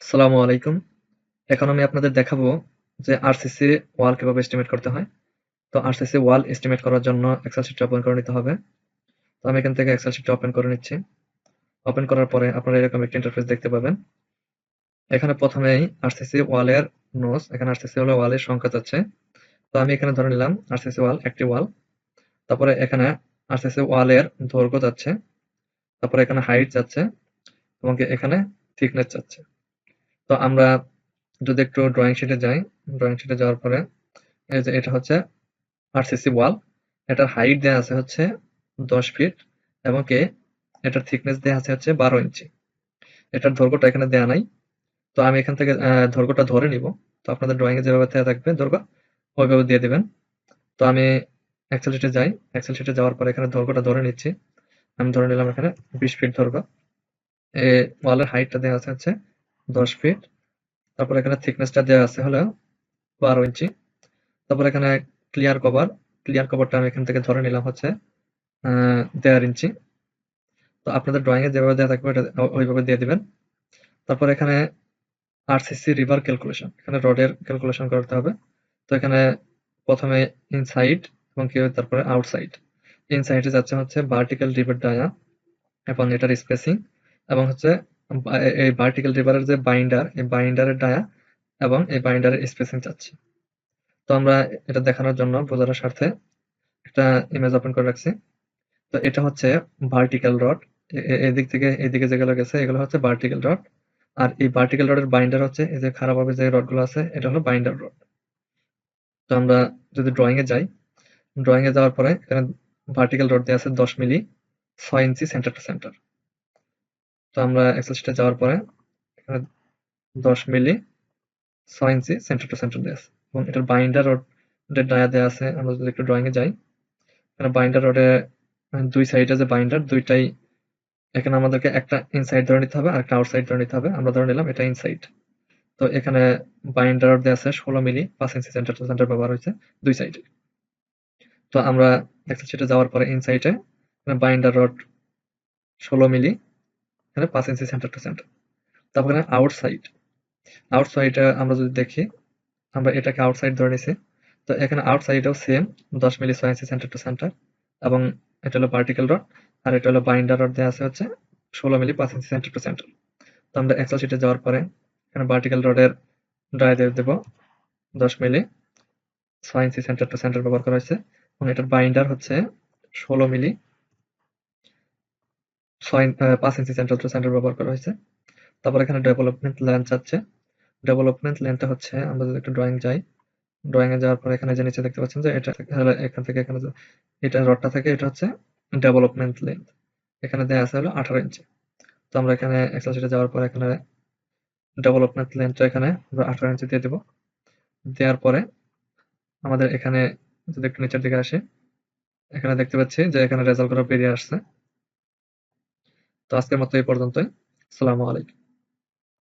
আসসালামু আলাইকুম। এখন আমি আপনাদের দেখাবো যে আরসিসি ওয়াল কিভাবে এস্টিমেট করতে হয়। তো আরসিসি ওয়াল এস্টিমেট করার জন্য এক্সেল শিট ওপেন করে নিতে হবে। তো আমি এখান থেকে এক্সেল শিটটা ওপেন করে নিচ্ছি। ওপেন করার পরে আপনারা এরকম একটা ইন্টারফেস দেখতে পাবেন। এখানে প্রথমেই আরসিসি ওয়ালের নোস, এখানে আরসিসি হলো ওয়ালের সংখ্যা চাচ্ছে। তো আমি এখানে ধরে নিলাম আরসিসি ওয়াল একটি ওয়াল। তারপরে এখানে আরসিসি ওয়ালের দৈর্ঘ্য চাচ্ছে। তারপরে এখানে হাইট চাচ্ছে এবং এখানে থিকনেস চাচ্ছে। তো আমরা যদি একটু ড্রয়িং শিটে যাই, ড্রয়িং শিটে যাওয়ার পরে এই যে এটা হচ্ছে আরসিসি ওয়াল। এটার হাইট দেয়া আছে হচ্ছে 10 ফিট এবং এটার থিকনেস দেয়া আছে হচ্ছে 12 ইঞ্চি। এটার দৈর্ঘ্যটা এখানে দেয়া নাই। তো আমি এখান থেকে দৈর্ঘ্যটা ধরে নিব। তো আপনাদের ড্রয়িং এ যেভাবে দেয়া থাকবে দৈর্ঘ্য ওইভাবে দিয়ে দিবেন। তো আমি এক্সেল শিটে যাই। এক্সেল শিটে যাওয়ার পরে এখানে দৈর্ঘ্যটা ধরে নিচ্ছি। আমি ধরে নিলাম এখানে 20 ফিট দৈর্ঘ্য। ওয়ালের হাইটটা দেয়া আছে হচ্ছে 10 ফিট। তারপর এখানে থিকনেসটা দেয়া আছে হলো 12 ইঞ্চি। তারপর এখানে ক্লিয়ার কভার, ক্লিয়ার কভারটা আমি এখান থেকে ধরে নিলাম হচ্ছে 1.5 ইঞ্চি। তো আপনাদের ড্রয়িং এ যেভাবে দেওয়া থাকবে ওটা ওইভাবে দিয়ে দিবেন। তারপর এখানে আরসিসি রিভার ক্যালকুলেশন, এখানে রডের ক্যালকুলেশন করতে হবে। তো এখানে প্রথমে ইনসাইড এবং তারপরে আউটসাইড। ইনসাইডে যাচ্ছে হচ্ছে ভার্টিক্যাল রিভার ডায়া এবং এটার স্পেসিং এবং হচ্ছে এই ভার্টিক্যাল রিভারের যে বাইন্ডার, এই বাইন্ডারের ডায়া এবং এই বাইন্ডারের স্পেসিং চাচ্ছি। তো আমরা এটা দেখানোর জন্য বোঝার স্বার্থে একটা ইমেজ ওপেন করে রাখছি। তো এটা হচ্ছে ভার্টিক্যাল রড। এদিক থেকে এদিকে যেগুলো গেছে এগুলো হচ্ছে ভার্টিক্যাল রড। আর এই ভার্টিক্যাল রডের বাইন্ডার হচ্ছে এই যে খারাপভাবে যে রডগুলো আছে এটা হলো বাইন্ডার রড। তো আমরা যদি ড্রয়িং এ যাই, ড্রয়িং এ যাওয়ার পরে এখানে ভার্টিক্যাল রড দেওয়া আছে 10 মিলি 6 ইঞ্চি সেন্টার টু সেন্টার। তো আমরা এক্সেল শিটে যাওয়ার পরে এখানে 10 মিলি 6 ইঞ্চি সেন্টার টু সেন্টার দেওয়া আছে এবং এটার বাইন্ডার রডের ডায়া দেওয়া আছে। আমরা যদি একটু ড্রয়িং এ যাই, এখানে বাইন্ডার রডে দুই সাইডে যে বাইন্ডার দুইটাই, এখানে আমাদেরকে একটা ইনসাইড ধরে নিতে হবে আর একটা আউটসাইড ধরে নিতে হবে। আমরা ধরে নিলাম এটা ইনসাইড। তো এখানে বাইন্ডার রড দেওয়া আছে 16 মিলি 5 ইঞ্চি সেন্টার টু সেন্টার ব্যবহার হয়েছে দুই সাইডে। তো আমরা এক্সেল শিটে যাওয়ার পরে ইনসাইডে বাইন্ডার রড 16 মিলি, এখানে 5 ইঞ্চি সেন্টার টু সেন্টার। তারপরে আউটসাইড, আউটসাইডে আমরা যদি দেখি, আমরা এটাকে আউটসাইড ধরে নিছি। তো এখানে আউটসাইডেও সেম 10 মিলি 6 ইঞ্চি সেন্টার টু সেন্টার এবং এটা হলো ভার্টিক্যাল রড আর এটা হলো বাইন্ডার রড দেওয়া আছে হচ্ছে 16 মিলি 5 ইঞ্চি সেন্টার টু সেন্টার। তো আমরা এক্সেল শিটে যাওয়ার পরে এখানে ভার্টিক্যাল রডের ডায়া দিয়ে দেব 10 মিলি 6 ইঞ্চি সেন্টার টু সেন্টার ব্যবহার করা হয়েছে এবং এটার বাইন্ডার হচ্ছে 16 মিলি 5 ইঞ্চি সেন্টার টু সেন্টার ব্যবহার করা হয়েছে। তারপর এখানে ডেভেলপমেন্ট লেন্থ আছে। ডেভেলপমেন্ট লেন্থটা হচ্ছে আমরা যদি একটু ড্রয়িং যাই, ড্রয়িং এ যাওয়ার পরে এখানে যে নিচে দেখতে পাচ্ছেন যে এটা এখান থেকে এখানে এটা রডটা থেকে এটা হচ্ছে ডেভেলপমেন্ট লেন্থ। এখানে দেয়া আছে হলো 18 ইঞ্চি। তো আমরা এখানে এক্সেল শিটে যাওয়ার পরে এখানে ডেভেলপমেন্ট লেন্থটা এখানে আমরা 18 ইঞ্চি দিয়ে দিব। দেওয়ার পরে আমাদের এখানে যদি একটু নিচের দিকে আসি, এখানে দেখতে পাচ্ছি যে এখানে রেজাল্ট গুলো বেরিয়ে আসছে। তো আজকের মতো এই পর্যন্তই। আসসালামু আলাইকুম।